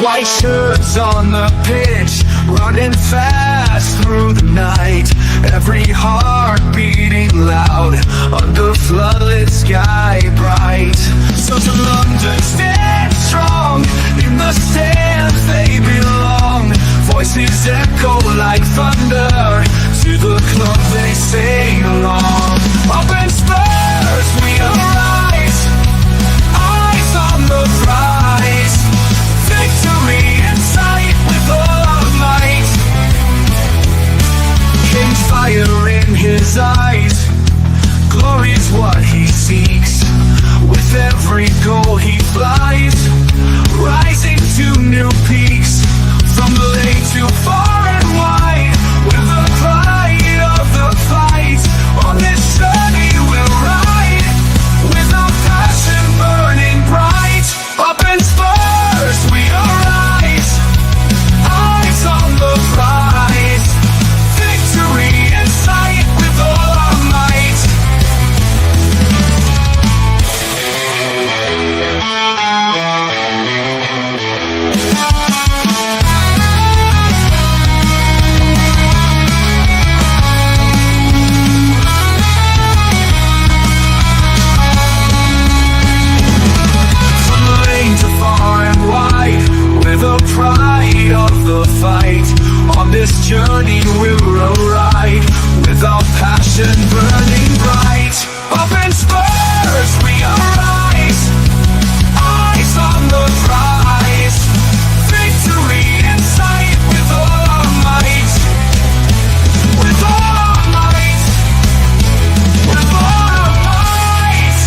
White shirts on the pitch, running fast through the night. Every heart beating loud under floodlit sky bright. So to London, stand strong, in the stands they belong. Voices echo like thunder, to the club they sing along. Up in Spurs we arise, eyes on the prize. Victory in sight with all our might. King's fire in his eyes, glory's what he seeks. With every goal he flies, rising to new peaks. From the lake to far and wide, with the pride of the fight. On this journey we'll ride, with our passion burning bright. Up in Spurs we arise, eyes on the prize. Victory in sight with all our might. The pride of the fight. On this journey we'll ride, with our passion burning bright. Up in Spurs we arise, eyes on the prize. Victory in sight with all our might. With all our might. With all our might.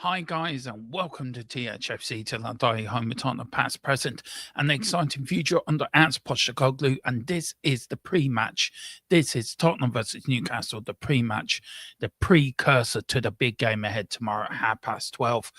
Hi guys, and welcome to THFC Till I Die, home with Tottenham past, present, and the exciting future under Ange Postecoglou. And this is the pre-match. This is Tottenham versus Newcastle, the pre-match, the precursor to the big game ahead tomorrow at 12:30.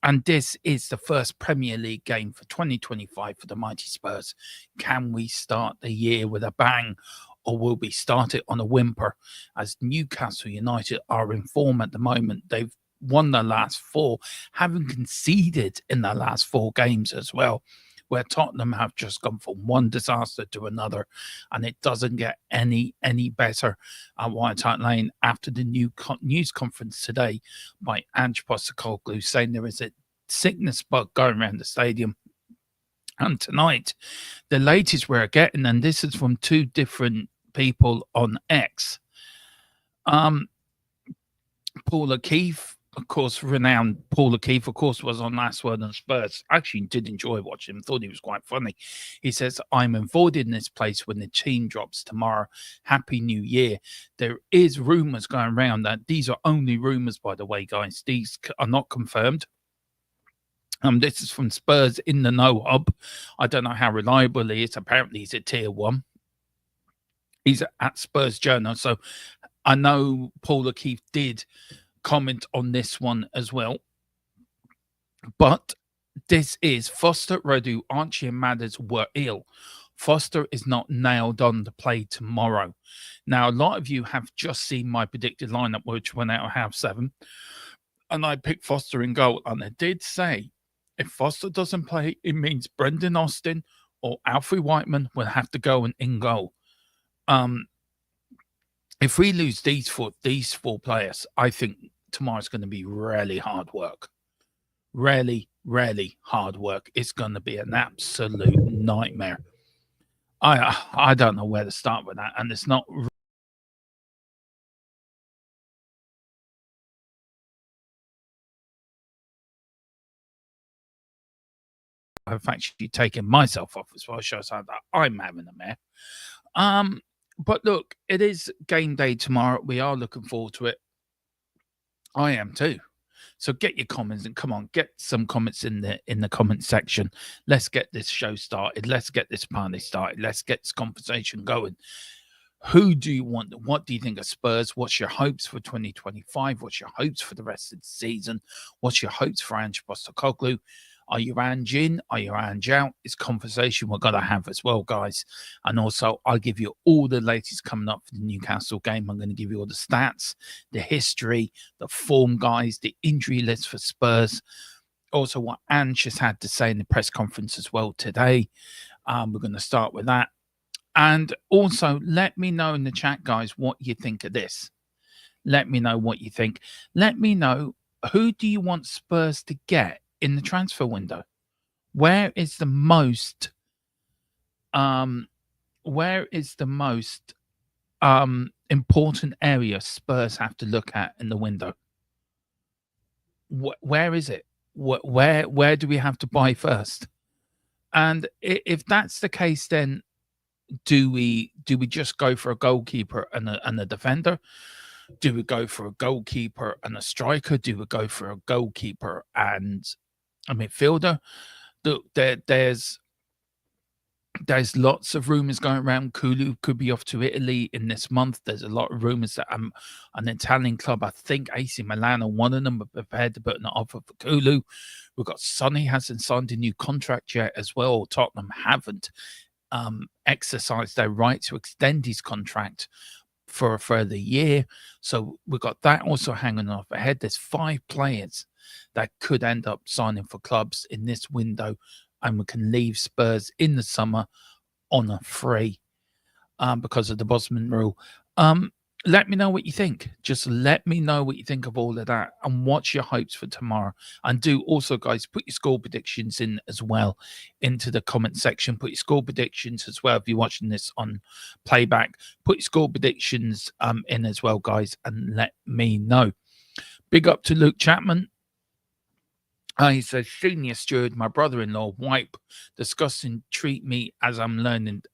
And this is the first Premier League game for 2025 for the mighty Spurs. Can we start the year with a bang, or will we start it on a whimper? As Newcastle United are in form at the moment, they've won the last four, having conceded in the last four games as well, where Tottenham have just gone from one disaster to another, and it doesn't get any better at White Hart Lane after the news conference today by Ange Postecoglou saying there is a sickness bug going around the stadium. And tonight, the latest we're getting, and this is from two different people on X, Paul O'Keefe, of course, renowned Paul O'Keefe, of course, was on Last Word on Spurs. Actually did enjoy watching him, thought he was quite funny. He says, I'm avoiding this place when the team drops tomorrow. Happy New Year. There is rumours going around that these are only rumours, by the way, guys. These are not confirmed. This is from Spurs in the Know Hub. I don't know how reliable he is. Apparently he's a tier 1. He's at Spurs Journal. So I know Paul O'Keefe did comment on this one as well, but this is Foster, Radu, Archie and Madders were ill. Foster is not nailed on to play tomorrow. Now, a lot of you have just seen my predicted lineup, which went out at 7:30, and I picked Foster in goal. And I did say, if Foster doesn't play, it means Brendan Austin or Alfie Whiteman will have to go and in goal. If we lose these four players, I think tomorrow's going to be really hard work. Really hard work. It's going to be an absolute nightmare. I don't know where to start with that, and it's not. I've actually taken myself off as well, shows how that I'm having a mare. But look, it is game day tomorrow. We are looking forward to it. I am too. So get your comments and come on, get some comments in the comment section. Let's get this show started. Let's get this party started. Let's get this conversation going. Who do you want? What do you think of Spurs? What's your hopes for 2025? What's your hopes for the rest of the season? What's your hopes for Ange Postecoglou? Are you Ange in? Are you Ange out? It's conversation we're going to have as well, guys. And also, I'll give you all the latest coming up for the Newcastle game. I'm going to give you all the stats, the history, the form, guys, the injury list for Spurs. Also, what Ange has had to say in the press conference as well today. We're going to start with that. And also, let me know in the chat, guys, what you think of this. Let me know what you think. Let me know, who do you want Spurs to get in the transfer window? Where is the most important area Spurs have to look at in the window? Where is it? Where do we have to buy first? And if that's the case, then do we just go for a goalkeeper and a defender? Do we go for a goalkeeper and a striker? Do we go for a goalkeeper and a midfielder? Look, there's lots of rumors going around. Kulu could be off to Italy in this month. There's a lot of rumors that an Italian club, I think AC Milan are one of them, are prepared to put an offer for Kulu. We've got Sonny hasn't signed a new contract yet as well. Tottenham haven't exercised their right to extend his contract for a further year. So we've got that also hanging off ahead. There's 5 players that could end up signing for clubs in this window, and we can leave Spurs in the summer on a free because of the Bosman rule. Let me know what you think. Just let me know what you think of all of that, and what's your hopes for tomorrow. And do also, guys, put your score predictions in as well into the comment section. Put your score predictions as well if you're watching this on playback. Put your score predictions in as well, guys, and let me know. Big up to Luke Chapman. He says, senior steward, my brother-in-law, wipe, disgusting, treat me as I'm learning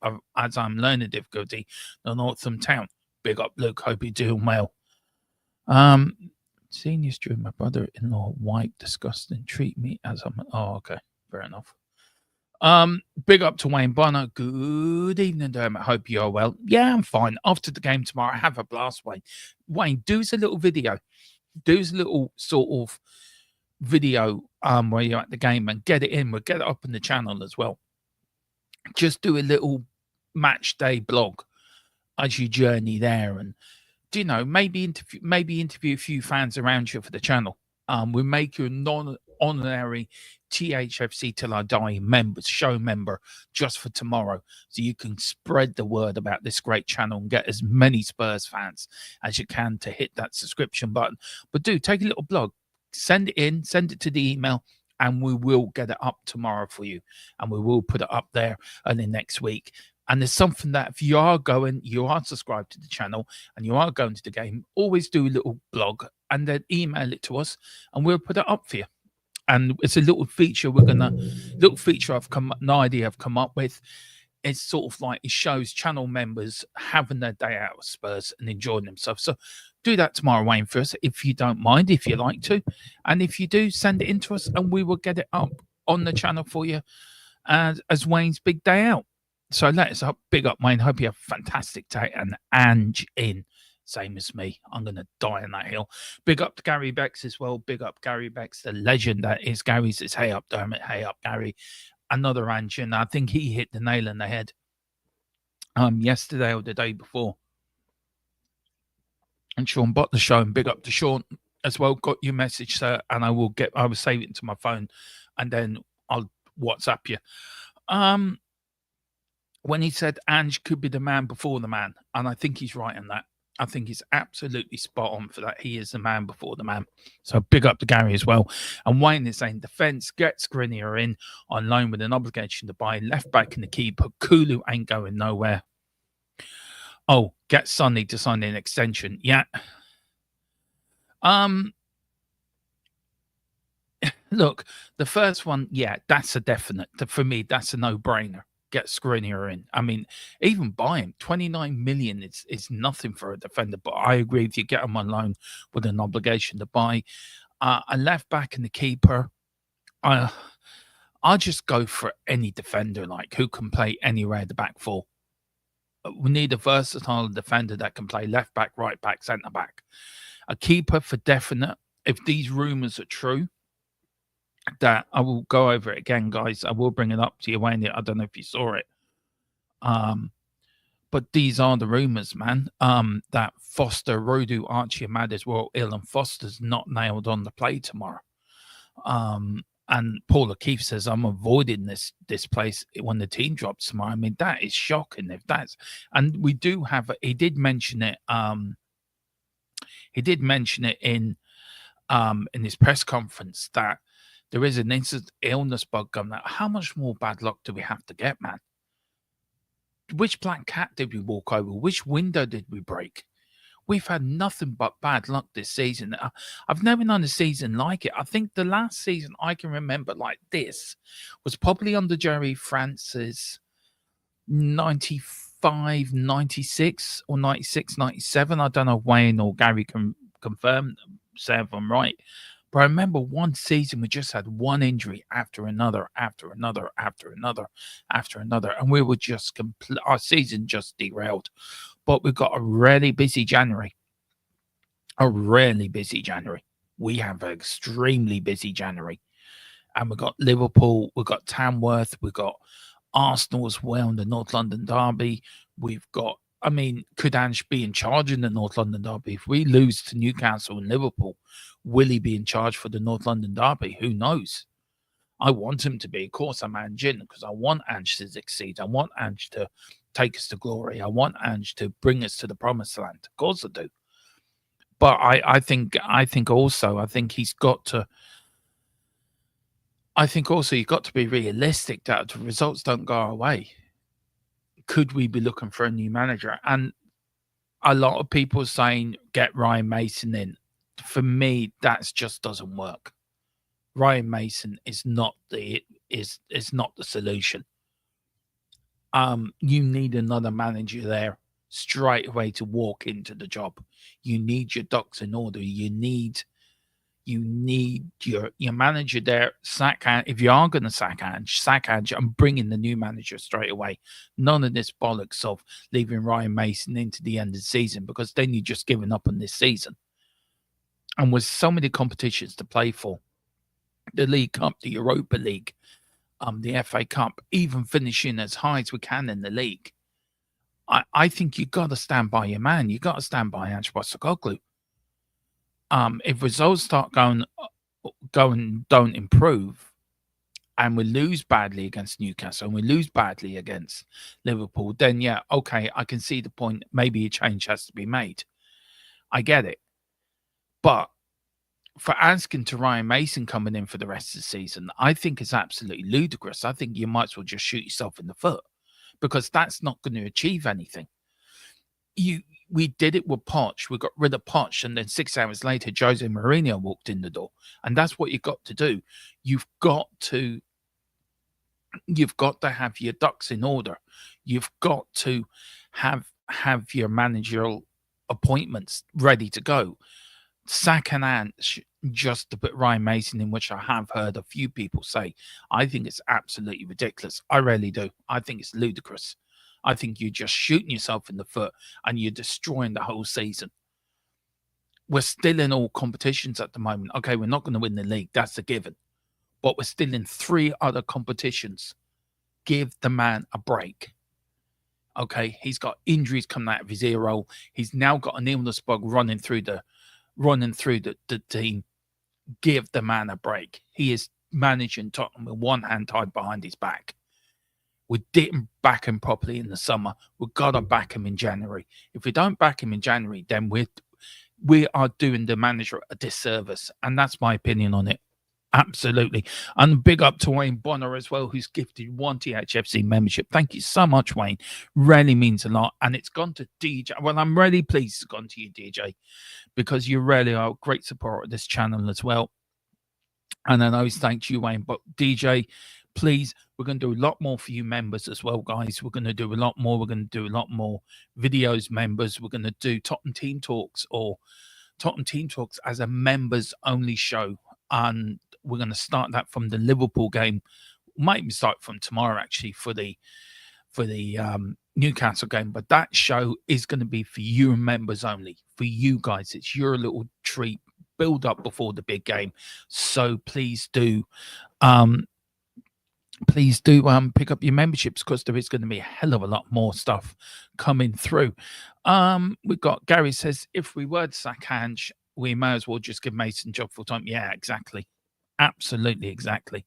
difficulty, the Northam town. Big up, Luke. Hope you're doing well. Senior steward, my brother-in-law, wipe, disgusting, treat me as I'm. Oh, okay, fair enough. Big up to Wayne Bonner. Good evening, Dermot. Hope you're well. Yeah, I'm fine. After the game tomorrow, have a blast, Wayne. Wayne, do us a little video. Do us a little sort of video where you're at the game and get it in. We'll get it up on the channel as well. Just do a little match day blog as you journey there, and maybe interview a few fans around you for the channel. We'll make you a non-honorary THFC Till I Die show member just for tomorrow, so you can spread the word about this great channel and get as many Spurs fans as you can to hit that subscription button. But do take a little blog, send it in, send it to the email, and we will get it up tomorrow for you, and we will put it up there early next week. And there's something that if you are subscribed to the channel and you are going to the game, always do a little blog and then email it to us and we'll put it up for you. And it's a little feature I've come up with. It's sort of like, it shows channel members having their day out of Spurs and enjoying themselves. So do that tomorrow, Wayne, for us, if you don't mind, if you like to. And if you do, send it in to us and we will get it up on the channel for you as Wayne's big day out. So let's big up, Wayne. Hope you have a fantastic day. And Ange in, same as me. I'm going to die on that hill. Big up to Gary Becks as well. Big up Gary Becks, the legend that is. Gary says, hey up, Dermot. Hey up, Gary. Another Ange, and I think he hit the nail on the head yesterday or the day before. And Sean Butler show, and big up to Sean as well. Got your message, sir, and I will save it into my phone and then I'll WhatsApp you. When he said Ange could be the man before the man, and I think he's right in that. I think he's absolutely spot on for that. He is the man before the man. So big up to Gary as well. And Wayne is saying defence, get Skriniar in on loan with an obligation to buy left back in the keeper. Kulu ain't going nowhere. Oh, get Sonny to sign an extension. Yeah. Look, the first one, yeah, that's a definite. For me, that's a no-brainer. Get Skriniar in. I mean, even buy him. 29 million is nothing for a defender, but I agree with you. Get him on loan with an obligation to buy. A left back and the keeper. I'll just go for any defender who can play anywhere at the back four. We need a versatile defender that can play left back, right back, centre back. A keeper for definite. If these rumours are true, that I will go over it again, guys. I will bring it up to you, Wayne. I don't know if you saw it. But these are the rumors, man. That Foster, Rodu, Archie, and Maddis were all ill, and Foster's not nailed on the play tomorrow. And Paul O'Keefe says, I'm avoiding this place when the team drops tomorrow. I mean, that is shocking if that's, and we do have, he did mention it. He did mention it in his press conference that there is an illness bug going out. How much more bad luck do we have to get, man? Which black cat did we walk over? Which window did we break? We've had nothing but bad luck this season. I've never known a season like it. I think the last season I can remember like this was probably under Jerry Francis 95, 96 or 96, 97. I don't know if Wayne or Gary can confirm, say if I'm right. But I remember one season we just had one injury after another, after another, after another, after another. And we were just our season just derailed. But we've got a really busy January. A really busy January. We have an extremely busy January. And we've got Liverpool, we've got Tamworth, we've got Arsenal as well in the North London Derby. We've got, I mean, could Ange be in charge in the North London Derby? If we lose to Newcastle and Liverpool, will he be in charge for the North London Derby? Who knows? I want him to be. Of course, I'm Ange in because I want Ange to succeed. I want Ange to take us to glory. I want Ange to bring us to the promised land. Of course I do. But I think he's got to. I think also you've got to be realistic that the results don't go our way. Could we be looking for a new manager? And a lot of people saying get Ryan Mason in. For me, that just doesn't work. Ryan Mason is not the solution. You need another manager there straight away to walk into the job. You need your ducks in order. You need your manager there. Sack Ange. If you are going to sack Ange and bring in the new manager straight away. None of this bollocks of leaving Ryan Mason into the end of the season, because then you're just giving up on this season. And with so many competitions to play for, the League Cup, the Europa League, the FA Cup, even finishing as high as we can in the league, I think you've got to stand by your man. You've got to stand by Ange Postecoglou. If results start don't improve, and we lose badly against Newcastle and we lose badly against Liverpool, then yeah, okay, I can see the point. Maybe a change has to be made. I get it. But for asking to Ryan Mason coming in for the rest of the season, I think is absolutely ludicrous. I think you might as well just shoot yourself in the foot, because that's not going to achieve anything. We did it with Poch. We got rid of Poch, and then 6 hours later, Jose Mourinho walked in the door. And that's what you've got to do. You've got to have your ducks in order. You've got to have your managerial appointments ready to go. Sack and Ange just to put Ryan Mason in, which I have heard a few people say. I think it's absolutely ridiculous. I really do. I think it's ludicrous. I think you're just shooting yourself in the foot and you're destroying the whole season. We're still in all competitions at the moment. Okay, we're not going to win the league. That's a given. But we're still in 3 other competitions. Give the man a break. Okay, he's got injuries coming out of his ear roll. He's now got an illness bug running through the team. Give the man a break. He is managing Tottenham with one hand tied behind his back. We didn't back him properly in the summer. We've got to back him in January. If we don't back him in January, then we are doing the manager a disservice. And that's my opinion on it. Absolutely. And big up to Wayne Bonner as well, who's gifted 1 THFC membership. Thank you so much, Wayne. Really means a lot. And it's gone to DJ. Well, I'm really pleased it's gone to you, DJ, because you really are a great supporter of this channel as well. And I know thanks you, Wayne. But DJ, please, we're going to do a lot more for you members as well, guys. We're going to do a lot more. We're going to do a lot more videos, members. We're going to do Tottenham Team Talks as a members only show. And we're going to start that from the Liverpool game. Might even start from tomorrow, actually, for the Newcastle game. But that show is going to be for you members only. For you guys, it's your little treat build up before the big game. So please do pick up your memberships, because there is going to be a hell of a lot more stuff coming through. We've got Gary says, if we were to sack Ange, we may as well just give Mason job full time. Yeah, exactly. Absolutely, exactly.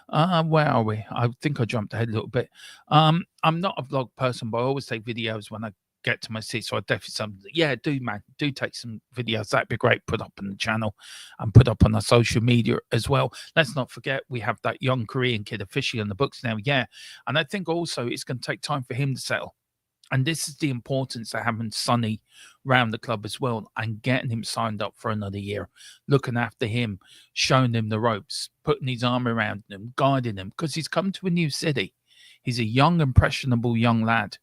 Where are we? I think I jumped ahead a little bit. I'm not a vlog person, but I always take videos when I get to my seat. So I definitely do take some videos. That'd be great. Put up on the channel and put up on our social media as well. Let's not forget we have that young Korean kid officially on the books now. Yeah, and I think also it's going to take time for him to settle. And this is the importance of having Sonny round the club as well, and getting him signed up for another year, looking after him, showing him the ropes, putting his arm around him, guiding him, because he's come to a new city. He's a young, impressionable young lad.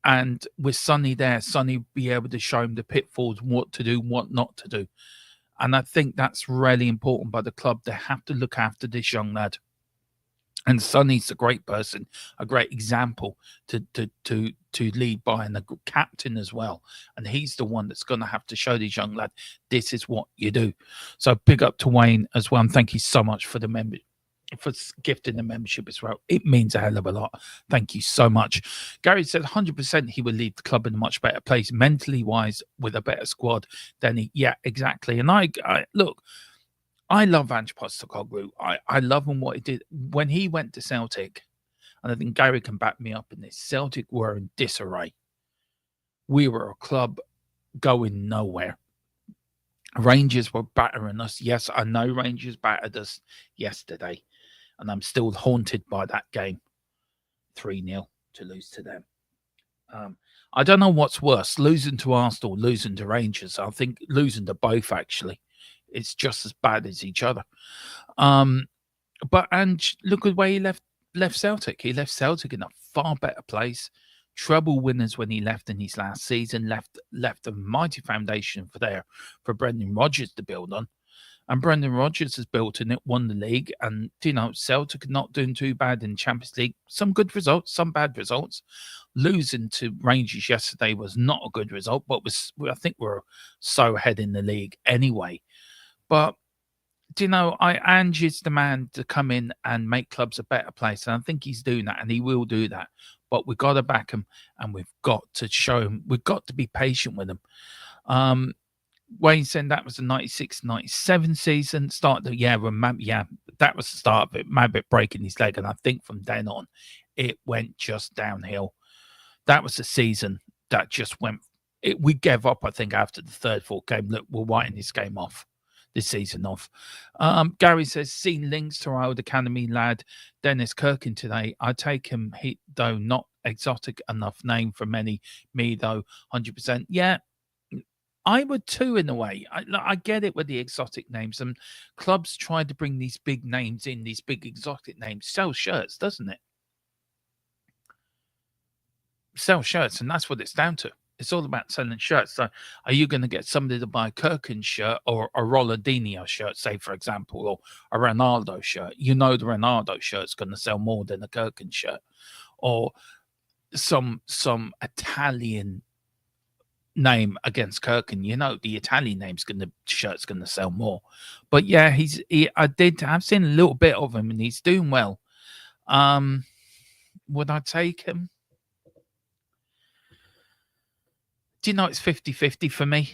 And with Sonny there, Sonny will be able to show him the pitfalls, what to do, what not to do. And I think that's really important by the club. They have to look after this young lad. And Sonny's a great person, a great example to lead by, and a good captain as well. And he's the one that's going to have to show this young lad, this is what you do. So big up to Wayne as well. And thank you so much for for gifting the membership as well. It means a hell of a lot. Thank you so much. Gary said 100% he would leave the club in a much better place, mentally wise, with a better squad than he. Yeah, exactly. And I look, I love Ange Postecoglou. I love him, what he did when he went to Celtic, and I think Gary can back me up in this. Celtic were in disarray. We were a club going nowhere. Rangers were battering us. Yes, I know Rangers battered us yesterday, and I'm still haunted by that game. 3-0 to lose to them. I don't know what's worse, losing to Arsenal, losing to Rangers. I think losing to both, actually. It's just as bad as each other. But Ange, look at the way he left Celtic. He left Celtic in a far better place. Treble winners when he left in his last season. Left a mighty foundation for Brendan Rodgers to build on. And Brendan Rodgers has built in it, won the league. And, Celtic not doing too bad in Champions League. Some good results, some bad results. Losing to Rangers yesterday was not a good result, but I think we're so ahead in the league anyway. But, Ange is the man to come in and make clubs a better place. And I think he's doing that, and he will do that. But we've got to back him, and we've got to show him. We've got to be patient with him. Wayne said that was the 96-97 season. That was the start of it. Mabbit breaking his leg. And I think from then on, it went just downhill. That was the season that just went. We gave up, I think, after the third, fourth game. Look, we're writing this game off. This season off. Gary says, seen links to our old academy lad Dennis Kirkin today. I take him, though not exotic enough name for many. Me though, 100%. Yeah, I would too, in a way. I get it with the exotic names, and clubs try to bring these big names in, these big exotic names. Sell shirts, doesn't it? Sell shirts, and that's what it's down to. It's all about selling shirts. So are you going to get somebody to buy a Kirkin shirt or a Ronaldinho shirt, say, for example, or a Ronaldo shirt? The Ronaldo shirt's going to sell more than a Kirkin shirt. Or some Italian name against Kirkin. The Italian shirt's going to sell more. But yeah, I've seen a little bit of him, and he's doing well. Would I take him? It's 50-50 for me.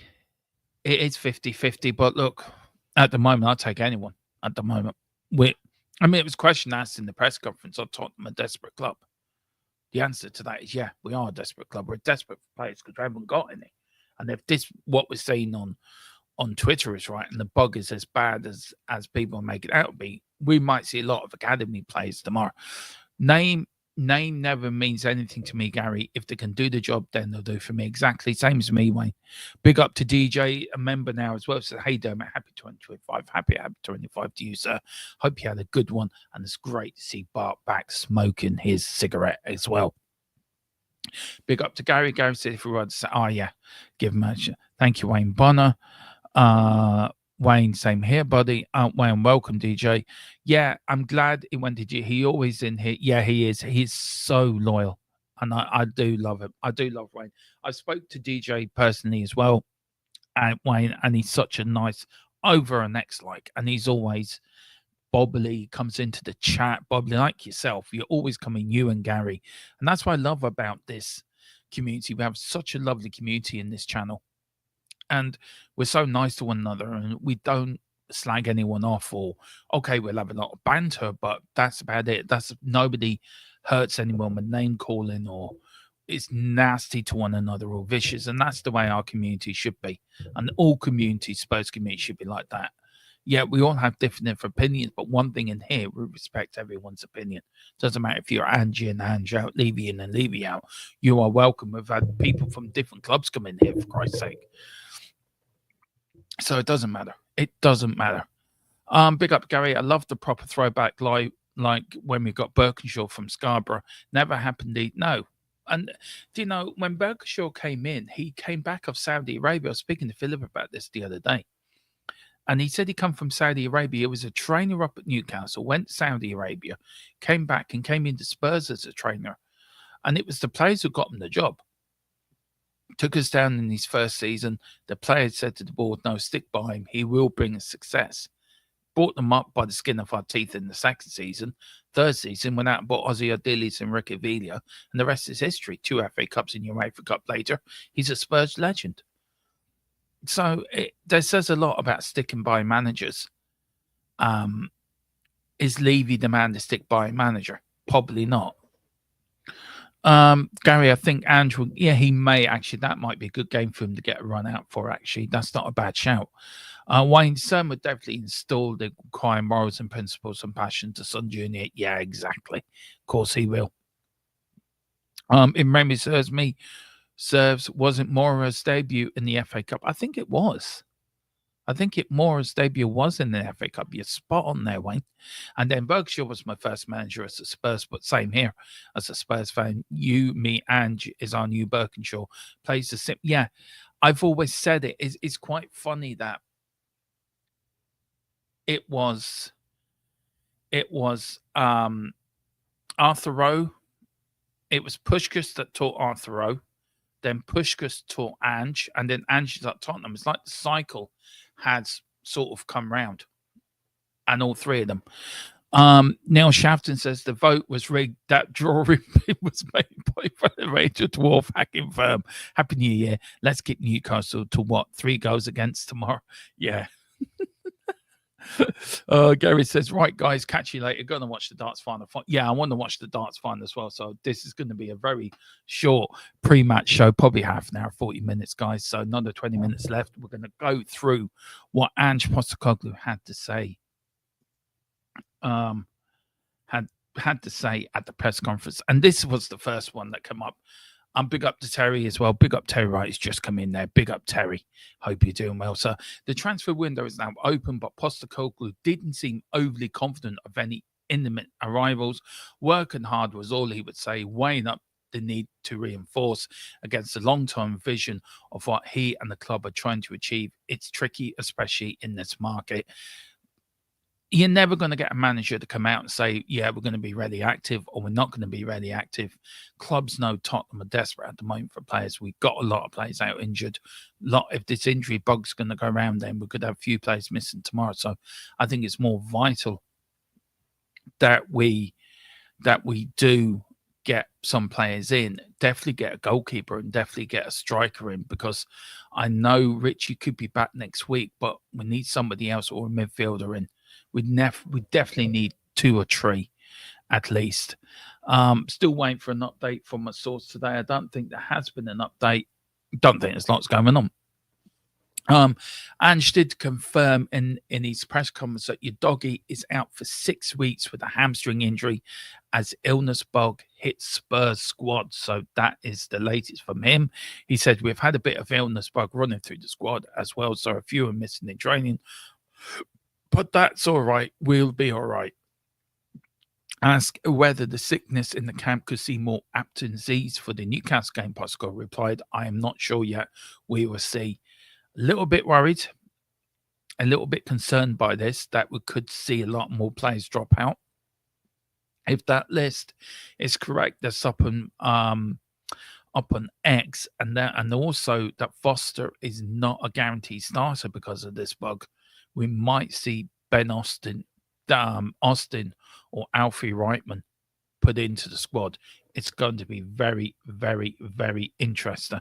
It is 50-50, but look, at the moment, I'll take anyone. At the moment, it was a question asked in the press conference, are Tottenham a desperate club? The answer to that is, yeah, we are a desperate club. We're desperate for players because we haven't got any. And if what we're seeing on Twitter is right, and the bug is as bad as people make it out to be, we might see a lot of academy players tomorrow. Name never means anything to me, Gary. If they can do the job, then they'll do for me. Exactly. Same as me, Wayne. Big up to DJ, a member now as well. So, hey, Dermot, happy 2025. Happy 25 to you, sir. Hope you had a good one. And it's great to see Bart back smoking his cigarette as well. Big up to Gary. Gary said, if we were to say, give him a thank you, Wayne Bonner. Wayne, same here, buddy. Wayne, welcome, DJ. Yeah, I'm glad he went to G. He always in here. Yeah, he is. He's so loyal, and I do love him. I do love Wayne. I spoke to DJ personally as well, and Wayne, and he's such a nice over and X like, and he's always bobbly, comes into the chat, bobbly like yourself. You're always coming, you and Gary, and that's what I love about this community. We have such a lovely community in this channel, and we're so nice to one another, and we don't slag anyone off. Or okay, we'll have a lot of banter, but that's about it. That's nobody hurts anyone with name calling or is nasty to one another or vicious, and that's the way our community should be, and all communities, Spurs community, should be like that. Yeah, we all have different opinions, but one thing in here, we respect everyone's opinion. Doesn't matter if you're Angie and Ange out, Levy in and Levy out. You are welcome. We've had people from different clubs come in here, for Christ's sake. So it doesn't matter. It doesn't matter. Big up, Gary. I love the proper throwback, like when we got Birkinshaw from Scarborough. Never happened. No. And do you know, when Birkinshaw came in, he came back of Saudi Arabia. I was speaking to Philip about this the other day. And he said he come from Saudi Arabia. He was a trainer up at Newcastle, went to Saudi Arabia, came back and came into Spurs as a trainer. And it was the players who got him the job. Took us down in his first season. The players said to the board, no, stick by him. He will bring us success. Brought them up by the skin of our teeth in the second season. Third season, went out and bought Ozzy Odilis and Ricky Villa. And the rest is history. 2 FA Cups in UEFA Cup later. He's a Spurs legend. So that says a lot about sticking by managers. Is Levy the man to stick by a manager? Probably not. Gary, I think Andrew, yeah, he may actually. That might be a good game for him to get a run out for, actually. That's not a bad shout. Wayne Son would definitely install the required morals and principles and passion to Son Jr. Yeah, exactly. Of course he will. If memory serves, wasn't Mora's debut in the FA Cup? I think it was. I think Mora's debut was in the FA Cup. You're spot on there, Wayne. And then Berkshire was my first manager as a Spurs, but same here as a Spurs fan. You, me, Ange is our new Birkinshaw. Plays the sim. Yeah, I've always said it. It's quite funny that it was Arthur Rowe. It was Puskás that taught Arthur Rowe. Then Puskás taught Ange, and then Ange is at Tottenham. It's like the cycle has sort of come round, and all three of them. Neil Shafton says the vote was rigged. That drawing was made by Federator Dwarf hacking firm. Happy New Year. Let's get Newcastle to what? 3 goals against tomorrow. Yeah. Gary says, right, guys, catch you later. Gonna watch the darts final. Yeah, I want to watch the darts final as well. So this is going to be a very short pre-match show, probably half an hour, 40 minutes, guys. So another 20 minutes left. We're going to go through what Ange Postecoglou had to say. Had to say at the press conference, and this was the first one that came up. Big up to Terry as well. Big up Terry Wright. He's just come in there. Big up Terry. Hope you're doing well. So the transfer window is now open, but Postecoglou didn't seem overly confident of any imminent arrivals. Working hard was all he would say, weighing up the need to reinforce against the long-term vision of what he and the club are trying to achieve. It's tricky, especially in this market. You're never going to get a manager to come out and say, yeah, we're going to be really active, or we're not going to be really active. Clubs know Tottenham are desperate at the moment for players. We've got a lot of players out injured. If this injury bug's going to go around, then we could have a few players missing tomorrow. So I think it's more vital that we do get some players in, definitely get a goalkeeper and definitely get a striker in, because I know Richie could be back next week, but we need somebody else or a midfielder in. We definitely need 2 or 3 at least. Still waiting for an update from a source today. I don't think there has been an update. Don't think there's lots going on. Ange did confirm in his press conference that your doggy is out for 6 weeks with a hamstring injury as illness bug hits Spurs squad. So that is the latest from him. He said, we've had a bit of illness bug running through the squad as well, so a few are missing in training. But that's all right. We'll be all right. Asked whether the sickness in the camp could see more absences for the Newcastle game, Pascal replied, I am not sure yet. We will see. A little bit worried, a little bit concerned by this, that we could see a lot more players drop out. If that list is correct, there's something up on X, and also that Foster is not a guaranteed starter because of this bug. We might see Ben Austin or Alfie Reitman put into the squad. It's going to be very, very, very interesting.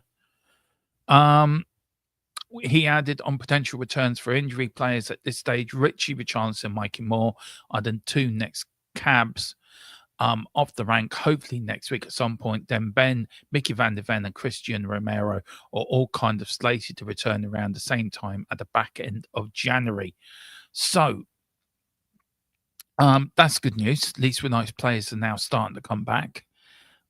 He added on potential returns for injury players at this stage: Richie Richarlison, Mikey Moore are the 2 next cabs off the rank, hopefully next week at some point. Then Ben, Mickey van der Ven, and Christian Romero are all kind of slated to return around the same time at the back end of January. So that's good news. At least with nice players are now starting to come back.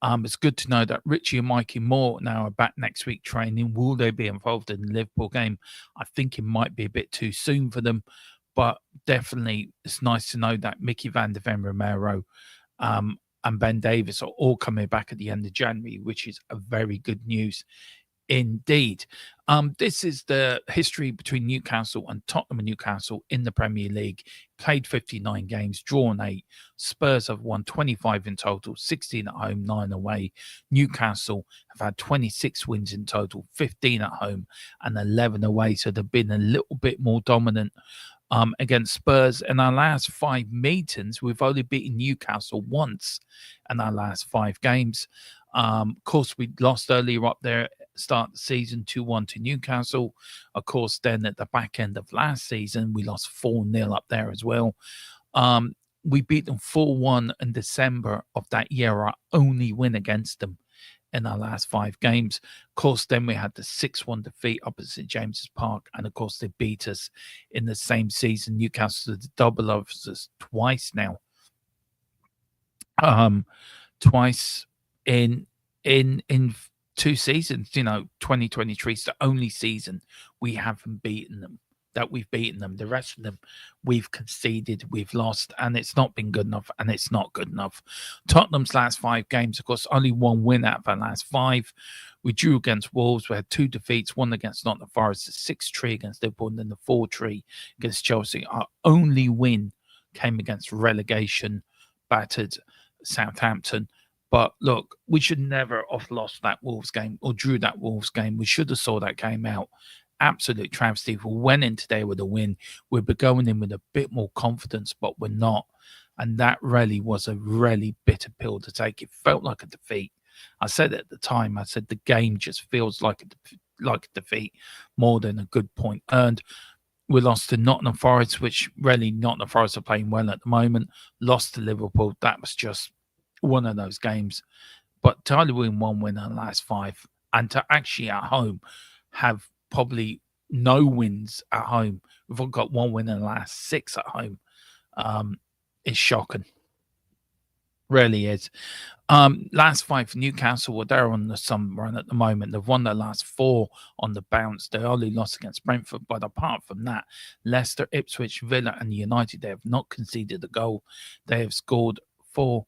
It's good to know that Richie and Mikey Moore now are back next week training. Will they be involved in the Liverpool game? I think it might be a bit too soon for them, but definitely it's nice to know that Mickey van der Ven, Romero, and Ben Davies are all coming back at the end of January, which is a very good news indeed. This is the history between Newcastle and Tottenham and Newcastle in the Premier League. Played 59 games, drawn 8. Spurs have won 25 in total, 16 at home, 9 away. Newcastle have had 26 wins in total, 15 at home and 11 away. So they've been a little bit more dominant against Spurs. In our last 5 meetings, we've only beaten Newcastle once in our last 5 games. Of course, we lost earlier up there, start the season 2-1 to Newcastle. Of course, then at the back end of last season, we lost 4-0 up there as well. We beat them 4-1 in December of that year, our only win against them in our last 5 games. Of course, then we had the 6-1 defeat up at St James's Park, and of course, they beat us in the same season. Newcastle did double of us twice now. Twice in 2 seasons. 2023 is the only season we haven't beaten them, that we've beaten them. The rest of them we've conceded, we've lost, and it's not been good enough, and it's not good enough. Tottenham's last 5 games, of course, only 1 win out of our last 5. We drew against Wolves, we had 2 defeats, 1 against Nottingham Forest, a 6-3 against Liverpool, and then the 4-3 against Chelsea. Our only win came against relegation battered Southampton. But look, we should never have lost that Wolves game or drew that Wolves game. We should have saw that game out. Absolute travesty. If we went in today with a win, we'd be going in with a bit more confidence, but we're not. And that really was a really bitter pill to take. It felt like a defeat. I said it at the time. I said the game just feels like a defeat more than a good point earned. We lost to Nottingham Forest, which really Nottingham Forest are playing well at the moment. Lost to Liverpool. That was just one of those games. But to only win 1 win in the last 5, and to actually at home have probably no wins at home, we've only got 1 win in the last 6 at home, is shocking. Really is. Last 5 for Newcastle, well, they're on the some run at the moment. They've won their last 4 on the bounce. They only lost against Brentford, but apart from that, Leicester, Ipswich, Villa, and United, they have not conceded a goal. They have scored 4,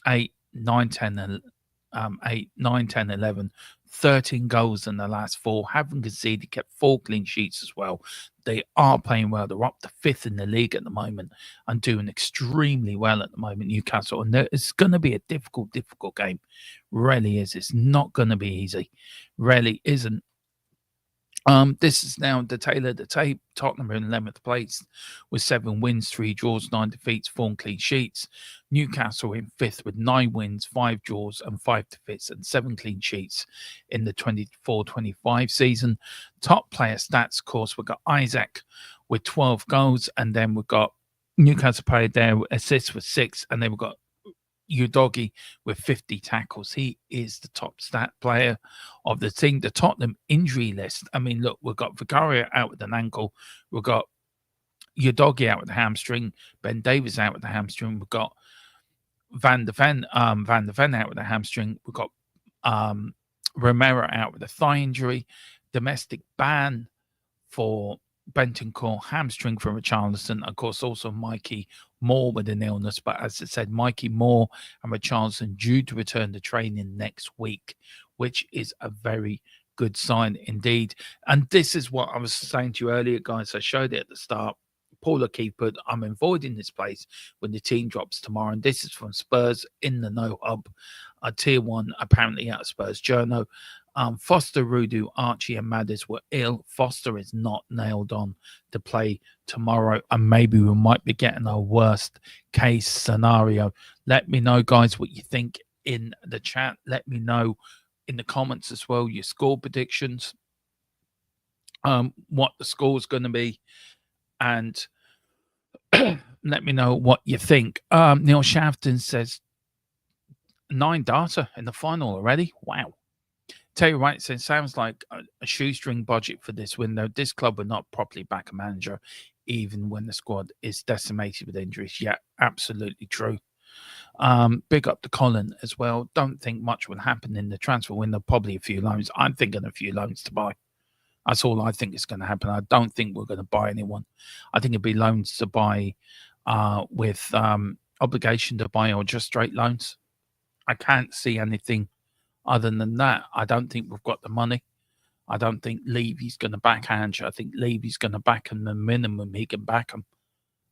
8, 9, 10, 11, 13 goals in the last 4, haven't conceded, kept 4 clean sheets as well. They are playing well. They're up to 5th in the league at the moment and doing extremely well at the moment, Newcastle. And it's going to be a difficult game. Really is. It's not going to be easy. Really isn't. This is now the tail of the tape. Tottenham are in 11th place with 7 wins, 3 draws, 9 defeats, 4 clean sheets. Newcastle in 5th with 9 wins, 5 draws, and 5 defeats, and 7 clean sheets in the 24-25 season. Top player stats, of course, we've got Isaac with 12 goals, and then we've got Newcastle player there with assists with 6, and then we've got Udogie with 50 tackles. He is the top stat player of the team. The Tottenham injury list. I mean, look, we've got Vicario out with an ankle. We've got Udogie out with a hamstring. Ben Davies out with a hamstring. We've got Van der Ven out with a hamstring. We've got Romero out with a thigh injury. Domestic ban for Bentancur, hamstring for Richarlison. Of course, also Mikey Moore with an illness. But as I said, Mikey Moore and Richarlison due to return to training next week, which is a very good sign indeed. And this is what I was saying to you earlier, guys. I showed it at the start. Paula Keith put, I'm avoiding this place when the team drops tomorrow. And this is from Spurs in the No Hub. Tier 1, apparently out of Spurs Journal. Foster, Rudu, Archie, and Maddis were ill. Foster is not nailed on to play tomorrow, and maybe we might be getting our worst case scenario. Let me know, guys, what you think in the chat. Let me know in the comments as well your score predictions, what the score is going to be, and let me know what you think. Neil Shafton says 9 data in the final already. Wow. Terry White says, sounds like a shoestring budget for this window. This club will not properly back a manager, even when the squad is decimated with injuries. Yeah, absolutely true. Big up to Colin as well. Don't think much will happen in the transfer window. Probably a few loans. I'm thinking a few loans to buy. That's all I think is going to happen. I don't think we're going to buy anyone. I think it'd be loans to buy with obligation to buy or just straight loans. I can't see anything other than that. I don't think we've got the money. I don't think Levy's going to back Ange. I think Levy's going to back him the minimum he can back him.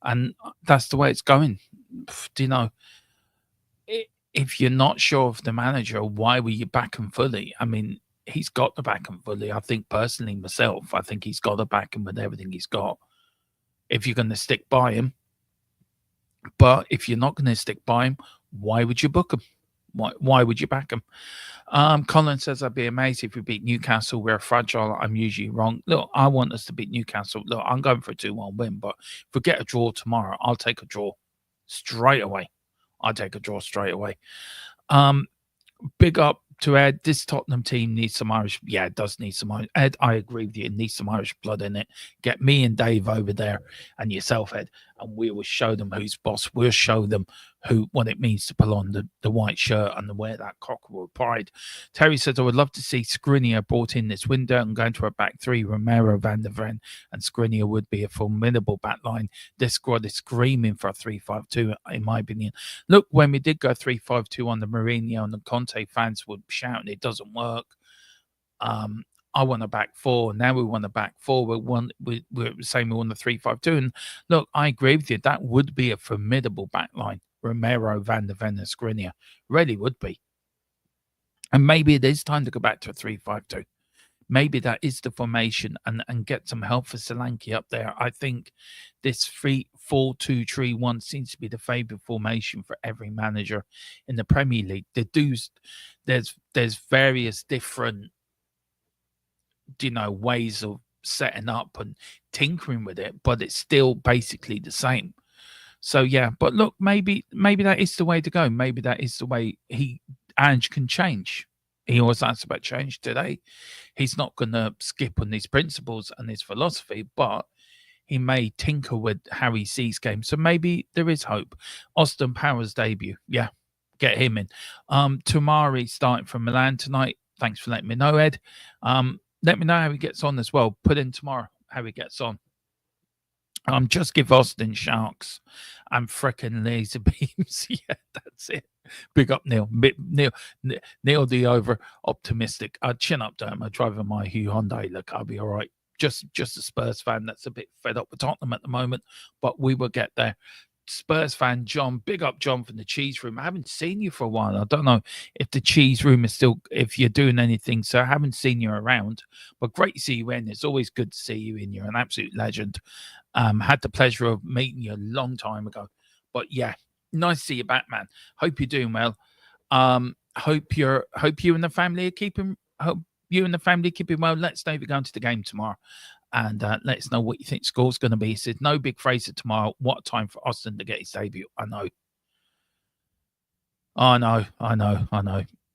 And that's the way it's going. Do you know, if you're not sure of the manager, why will you back him fully? I mean, he's got to back him fully. I think personally myself, I think he's got to back him with everything he's got if you're going to stick by him. But if you're not going to stick by him, why would you book him? Why would you back him? Colin says, I'd be amazed if we beat Newcastle. We're fragile. I'm usually wrong. Look, I want us to beat Newcastle. Look, I'm going for a 2-1 win, but if we get a draw tomorrow, I'll take a draw straight away. I'll take a draw straight away. Big up to Ed. This Tottenham team needs some Irish. Yeah, it does need some Irish. Ed, I agree with you. It needs some Irish blood in it. Get me and Dave over there and yourself, Ed, and we will show them who's boss. We'll show them what it means to pull on the white shirt and wear that cockerel pride. Terry says, I would love to see Skriniar brought in this window and going to a back 3. Romero, Van der Ven, and Skriniar would be a formidable back line. This squad is screaming for a 3-5-2, in my opinion. Look, when we did go 3-5-2 on the Mourinho and the Conte, fans would shout, it doesn't work. I want a back 4. Now we want a back 4. We're saying we want a 3-5-2. And look, I agree with you. That would be a formidable back line. Romero, Van der Ven, and Skriniar really would be. And maybe it is time to go back to a 3-5-2. Maybe that is the formation and get some help for Solanke up there. I think this 3-4-2-3-1 seems to be the favourite formation for every manager in the Premier League. There's various different, ways of setting up and tinkering with it, but it's still basically the same. So yeah, but look, maybe that is the way to go. Maybe that is the way Ange can change. He always asked about change today. He's not going to skip on his principles and his philosophy, but he may tinker with how he sees games. So maybe there is hope. Austin Powers debut, yeah, get him in. Tomari starting from Milan tonight. Thanks for letting me know, Ed. Let me know how he gets on as well. Put in tomorrow how he gets on. Just give Austin Sharks and frickin' laser beams. Yeah, that's it. Big up, Neil. Neil the over optimistic. Chin up, don't I? Driving my Hyundai. Look, I'll be all right. Just a Spurs fan that's a bit fed up with Tottenham at the moment, but we will get there. Spurs fan John, big up John from the Cheese Room. I haven't seen you for a while. I don't know if the Cheese Room is still, if you're doing anything, so I haven't seen you around, but great to see you in. It's always good to see you in. You're an absolute legend. Had the pleasure of meeting you a long time ago, but yeah, nice to see you back, man. Hope you're doing well. Hope you and the family are keeping well. Let us know if you're going to the game tomorrow. And let us know what you think score's going to be. He said, no Big Fraser tomorrow. What time for Austin to get his debut? I know.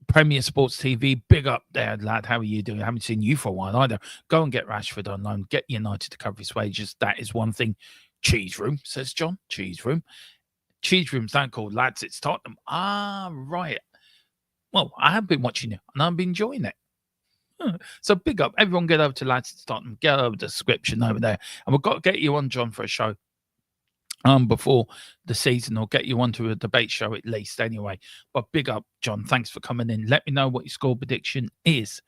Premier Sports TV, big up there, lad. How are you doing? I haven't seen you for a while either. Go and get Rashford on loan. Get United to cover his wages. That is one thing. Cheese Room, says John. Cheese Room. Cheese Rooms don't call lads. It's Tottenham. Ah, right. Well, I have been watching it and I've been enjoying it. So big up. Everyone get over to Lads It's Tottenham. Get over the description over there. And we've got to get you on, John, for a show. before the season, or get you onto a debate show at least anyway. But big up, John. Thanks for coming in. Let me know what your score prediction is.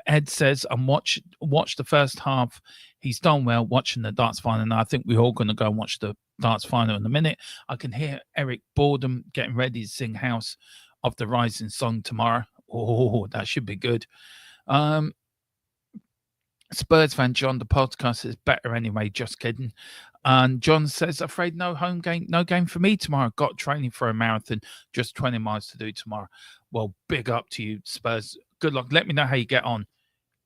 Ed says, and watch the first half. He's done well watching the darts final. And I think we're all going to go and watch the darts final in a minute. I can hear Eric Boredom getting ready to sing House of the Rising song tomorrow. Oh, that should be good. Spurs fan John, the podcast is better anyway. Just kidding. And John says, afraid no home game, no game for me tomorrow. Got training for a marathon, just 20 miles to do tomorrow. Well, big up to you, Spurs. Good luck. Let me know how you get on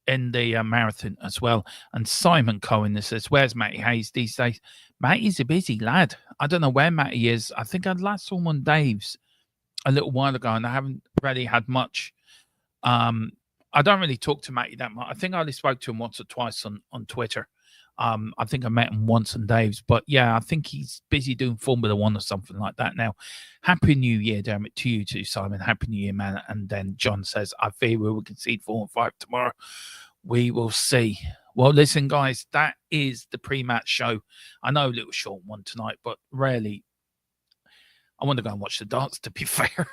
in the marathon as well. And Simon Cohen says, where's Matty Hayes these days? Matty's a busy lad. I don't know where Matty is. I think I last saw him on Dave's a little while ago, and I haven't really had much. I don't really talk to Matty that much. I think I only spoke to him once or twice on Twitter. I think I met him once on Dave's, but yeah, I think he's busy doing Formula One or something like that now. Happy New Year, damn it, to you too, Simon. Happy New Year, man. And then John says, I fear we will concede 4 and 5 tomorrow. We will see. Well, listen, guys, that is the pre-match show. I know a little short one tonight, but rarely. I want to go and watch the darts, to be fair.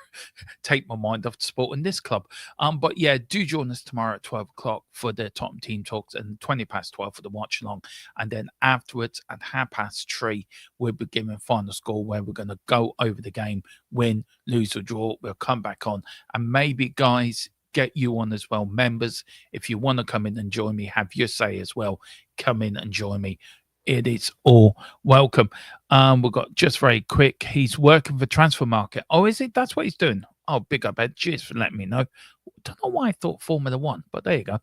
Take my mind off the sport in this club. But yeah, do join us tomorrow at 12 o'clock for the Tottenham team talks and 20 past 12 for the watch along. And then afterwards at 3:30, we'll be giving final score where we're going to go over the game, win, lose or draw. We'll come back on. And maybe, guys, get you on as well. Members, if you want to come in and join me, have your say as well. Come in and join me. It is all welcome. We've got just very quick. He's working for Transfer Market. Oh, is it? That's what he's doing. Oh, big up, Ed. Cheers for letting me know. Don't know why I thought Formula One, but there you go.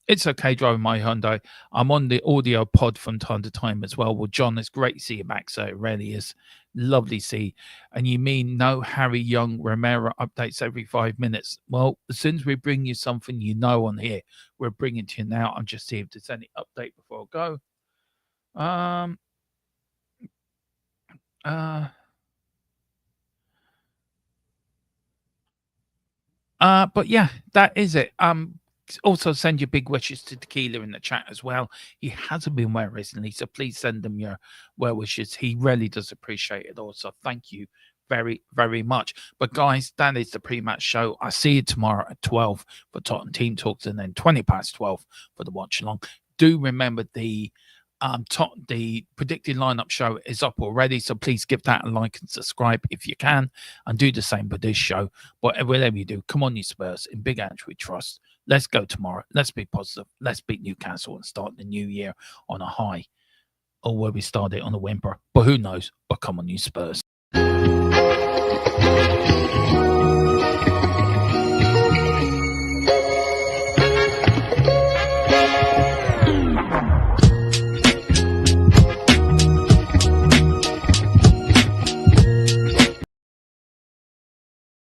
It's okay driving my Hyundai. I'm on the audio pod from time to time as well. Well, John, it's great to see you back. So it really is lovely to see. And you mean no Harry Young Romero updates every 5 minutes? Well, as soon as we bring you something you know on here, we're bringing to you now. I'm just seeing if there's any update before I go. But yeah, that is it. Also send your big wishes to Tequila in the chat as well. He hasn't been well recently, so please send him your well wishes. He really does appreciate it also. Thank you very, very much. But guys, that is the pre-match show. I see you tomorrow at 12 for Tottenham team talks, and then 20 past 12 for the watch along. Do remember the predicted lineup show is up already, so please give that a like and subscribe if you can, and do the same with this show. But whatever you do, come on, you Spurs. In Big Ange we trust. Let's go tomorrow. Let's be positive. Let's beat Newcastle and start the new year on a high, or where we started on a whimper. But who knows? But come on, you Spurs.